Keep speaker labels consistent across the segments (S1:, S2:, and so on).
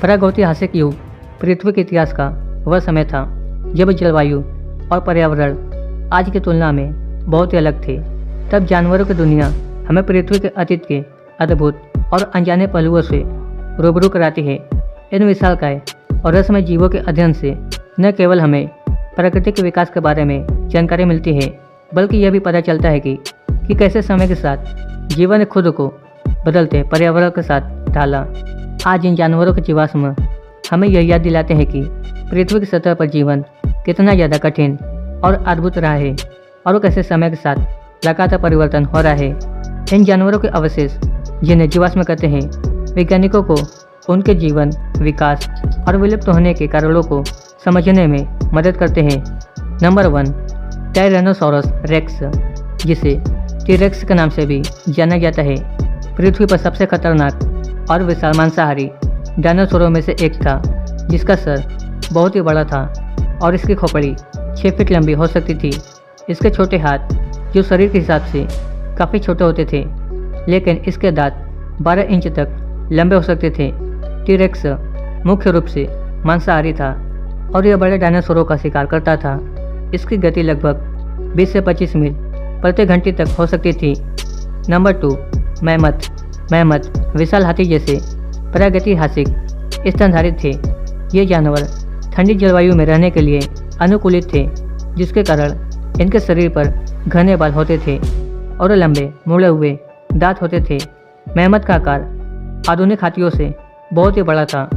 S1: प्रागैतिहासिक युग पृथ्वी के इतिहास का वह समय था जब जलवायु और पर्यावरण आज की तुलना में बहुत ही अलग थे। तब जानवरों की दुनिया हमें पृथ्वी के अतीत के अद्भुत और अनजाने पहलुओं से रूबरू कराती है। इन विशालकाय और रहस्यमय जीवों के अध्ययन से न केवल हमें प्रकृति के विकास के बारे में जानकारी मिलती है, बल्कि यह भी पता चलता है कि कैसे समय के साथ जीवन ने खुद को बदलते पर्यावरण के साथ ढाला। आज इन जानवरों के जीवाश्म हमें यह याद दिलाते हैं कि पृथ्वी की सतह पर जीवन कितना ज़्यादा कठिन और अद्भुत रहा है और वो कैसे समय के साथ लगातार परिवर्तन हो रहा है। इन जानवरों के अवशेष, जिन्हें जीवाश्म कहते हैं, वैज्ञानिकों को उनके जीवन, विकास और विलुप्त होने के कारणों को समझने में मदद करते हैं। नंबर 1, टायरेनोसॉरस रेक्स, जिसे टी-रेक्स के नाम से भी जाना जाता है, पृथ्वी पर सबसे खतरनाक और विशाल मांसाहारी डायनासोरों में से एक था, जिसका सर बहुत ही बड़ा था और इसकी खोपड़ी 6 फीट लंबी हो सकती थी। इसके छोटे हाथ, जो शरीर के हिसाब से काफ़ी छोटे होते थे, लेकिन इसके दांत 12 इंच तक लंबे हो सकते थे। टी-रेक्स मुख्य रूप से मांसाहारी था और यह बड़े डायनासोरों का शिकार करता था। इसकी गति लगभग 20 से 25 मील प्रति घंटे तक हो सकती थी। नंबर 2, मैमथ विशाल हाथी जैसे प्रागैतिहासिक स्तनधारी थे। ये जानवर ठंडी जलवायु में रहने के लिए अनुकूलित थे, जिसके कारण इनके शरीर पर घने बाल होते थे और लंबे मुड़े हुए दांत होते थे। मैमथ का आकार आधुनिक हाथियों से बहुत ही बड़ा था।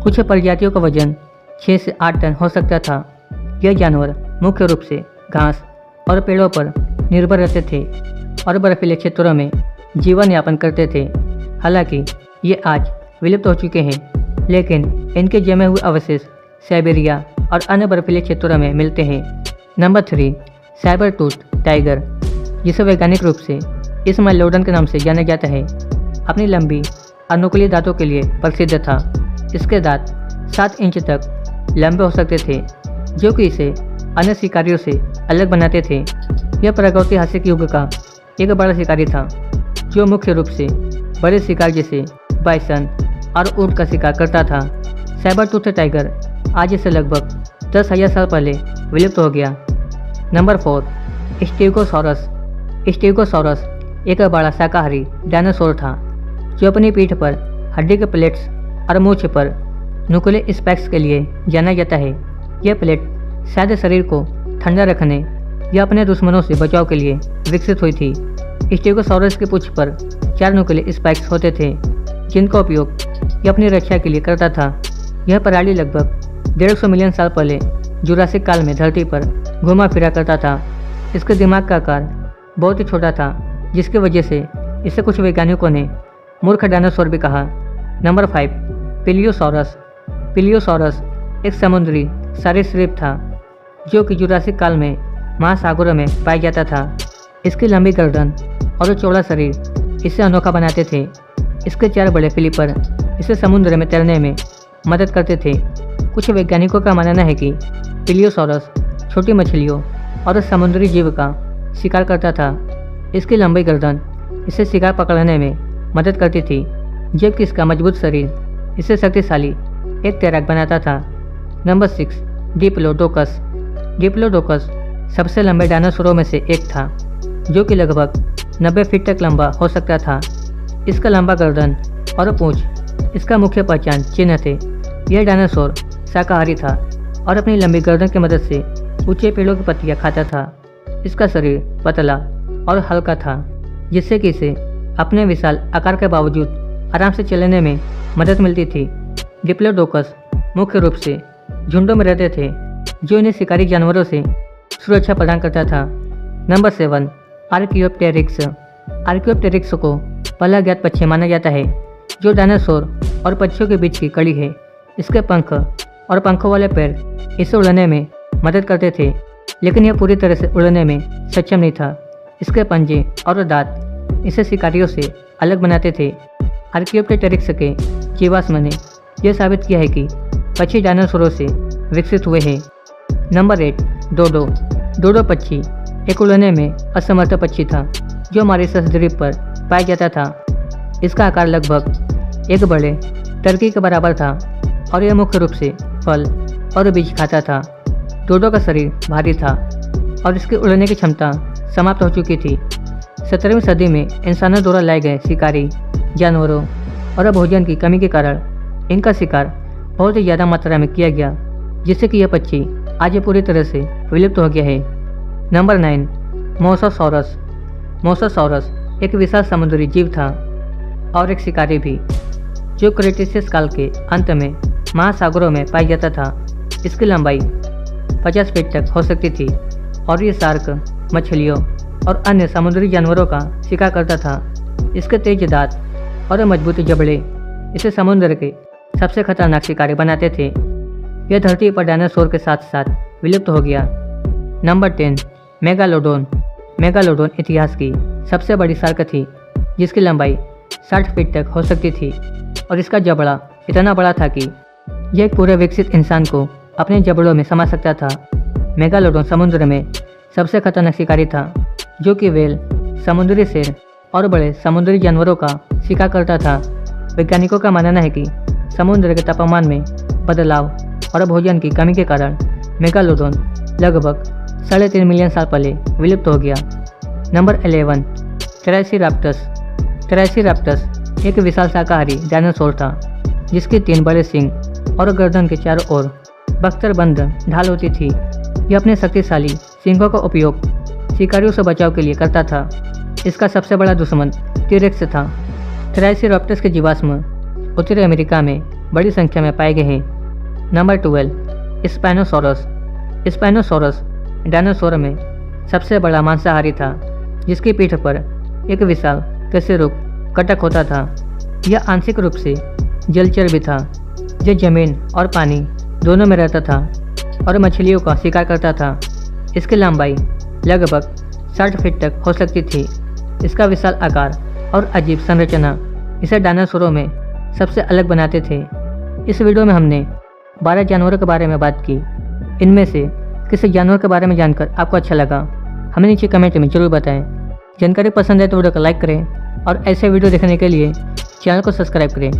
S1: कुछ प्रजातियों का वजन 6 से 8 टन हो सकता था। यह जानवर मुख्य रूप से घास और पेड़ों पर निर्भर रहते थे और बर्फीले क्षेत्रों में जीवन यापन करते थे। हालांकि ये आज विलुप्त हो चुके हैं, लेकिन इनके जमे हुए अवशेष साइबेरिया और अन्य बर्फीले क्षेत्रों में मिलते हैं। नंबर 3, साइबर टूथ टाइगर, जिसे वैज्ञानिक रूप से स्माइलोडन के नाम से जाना जाता है, अपनी लंबी और नुकीले दांतों के लिए प्रसिद्ध था। इसके दांत 7 इंच तक लंबे हो सकते थे, जो कि इसे अन्य शिकारियों से अलग बनाते थे। यह प्रागैतिहासिक युग का एक बड़ा शिकारी था, जो मुख्य रूप से बड़े शिकार जैसे बाइसन और ऊंट का शिकार करता था। साइबर टूथ टाइगर आज से लगभग 10,000 साल पहले विलुप्त हो गया। नंबर 4, स्टेगोसॉरस एक बड़ा शाकाहारी डायनासोर था, जो अपनी पीठ पर हड्डी के प्लेट्स और मूंछ पर नुकीले स्पैक्स के लिए जाना जाता है। यह प्लेट शायद शरीर को ठंडा रखने या अपने दुश्मनों से बचाव के लिए विकसित हुई थी। स्टेगोसॉरस की पूंछ पर 4 नुकीले स्पाइक्स होते थे, जिनका उपयोग यह अपनी रक्षा के लिए करता था। यह प्राणी लगभग 150 मिलियन साल पहले जुरासिक काल में धरती पर घुमा फिरा करता था। इसके दिमाग का आकार बहुत ही छोटा था, जिसकी वजह से इसे कुछ वैज्ञानिकों ने मूर्ख डायनासोर भी कहा। नंबर 5, पिलियोसॉरस एक समुद्री सरीसृप था, जो कि जुरासिक काल में महासागरों में पाया जाता था। इसकी लंबी गर्दन और चौड़ा शरीर इसे अनोखा बनाते थे। इसके 4 बड़े फिलिपर इसे समुद्र में तैरने में मदद करते थे। कुछ वैज्ञानिकों का मानना है कि पिलियोसॉरस छोटी मछलियों और समुद्री जीव का शिकार करता था। इसकी लंबी गर्दन इसे शिकार पकड़ने में मदद करती थी, जबकि इसका मजबूत शरीर इसे शक्तिशाली एक तैराक बनाता था। नंबर 6, डिप्लोडोकस सबसे लंबे डायनासोरों में से एक था, जो कि लगभग 90 फीट तक लंबा हो सकता था। इसका लंबा गर्दन और पूंछ इसका मुख्य पहचान चिन्ह थे। यह डायनासोर शाकाहारी था और अपनी लंबी गर्दन की मदद से ऊंचे पेड़ों की पत्तियां खाता था। इसका शरीर पतला और हल्का था, जिससे कि इसे अपने विशाल आकार के बावजूद आराम से चलने में मदद मिलती थी। डिप्लोडोकस मुख्य रूप से झुंडों में रहते थे, जो इन्हें शिकारी जानवरों से सुरक्षा प्रदान करता था। नंबर 7, आर्कियोप्टेरिक्स को पहला ज्ञात पक्षी माना जाता है, जो डायनासोर और पक्षियों के बीच की कड़ी है। इसके पंख और पंखों वाले पैर इसे उड़ने में मदद करते थे, लेकिन यह पूरी तरह से उड़ने में सक्षम नहीं था। इसके पंजे और दांत इसे शिकारियों से अलग बनाते थे। आर्कियोप्टेरिक्स के जीवाश्म ने यह साबित किया है कि पक्षी डायनासोरों से विकसित हुए हैं। नंबर 8, डोडो पक्षी एक उड़ने में असमर्थ पक्षी था, जो मॉरिशस द्वीप पर पाया जाता था। इसका आकार लगभग एक बड़े टर्की के बराबर था और यह मुख्य रूप से फल और बीज खाता था। डोडो का शरीर भारी था और इसकी उड़ने की क्षमता समाप्त हो चुकी थी। 17वीं सदी में इंसानों द्वारा लाए गए शिकारी जानवरों और भोजन की कमी के कारण इनका शिकार बहुत ही ज़्यादा मात्रा में किया गया, जिससे कि यह पक्षी आज पूरी तरह से विलुप्त हो गया है। Number 9, mosasaurus. मोसासॉरस एक विशाल समुद्री जीव था और एक शिकारी भी, जो क्रेटेशियस काल के अंत में महासागरों में पाया जाता था। इसकी लंबाई 50 फीट तक हो सकती थी और ये शार्क, मछलियों और अन्य समुद्री जानवरों का शिकार करता था। इसके तेज दांत और मजबूत जबड़े इसे समुद्र के सबसे खतरनाक शिकारी बनाते थे। यह धरती पर डायनासोर के साथ साथ विलुप्त हो गया। Number 10, megalodon. मेगालोडोन इतिहास की सबसे बड़ी शार्क थी, जिसकी लंबाई 60 फीट तक हो सकती थी और इसका जबड़ा इतना बड़ा था कि यह एक पूरे विकसित इंसान को अपने जबड़ों में समा सकता था। मेगालोडोन समुद्र में सबसे खतरनाक शिकारी था, जो कि व्हेल, समुद्री शेर और बड़े समुद्री जानवरों का शिकार करता था। वैज्ञानिकों का मानना है कि समुद्र के तापमान में बदलाव और भोजन की कमी के कारण मेगालोडोन लगभग 3.5 मिलियन साल पहले विलुप्त हो गया। नंबर 11, ट्राइसेराप्टस। ट्राइसेराप्टस एक विशाल शाकाहारी डायनासोर था, जिसके 3 बड़े सींग और गर्दन के चारों ओर बख्तरबंद ढाल होती थी। यह अपने शक्तिशाली सींगों का उपयोग शिकारियों से बचाव के लिए करता था। इसका सबसे बड़ा दुश्मन टी-रेक्स था। ट्राइसेराप्टस के जीवाश्म उत्तरी अमेरिका में बड़ी संख्या में पाए गए हैं। Number 12, spinosaurus. स्पाइनोसॉरस डायनासोर में सबसे बड़ा मांसाहारी था, जिसकी पीठ पर एक विशाल कशेरुक कटक होता था। यह आंशिक रूप से जलचर भी था, जो जमीन और पानी दोनों में रहता था और मछलियों का शिकार करता था। इसकी लंबाई लगभग 60 फीट तक हो सकती थी। इसका विशाल आकार और अजीब संरचना इसे डायनासोरों में सबसे अलग बनाते थे। इस वीडियो में हमने 12 जानवरों के बारे में बात की। इनमें से किसी जानवर के बारे में जानकर आपको अच्छा लगा, हमें नीचे कमेंट में जरूर बताएं। जानकारी पसंद है तो वीडियो को लाइक करें और ऐसे वीडियो देखने के लिए चैनल को सब्सक्राइब करें।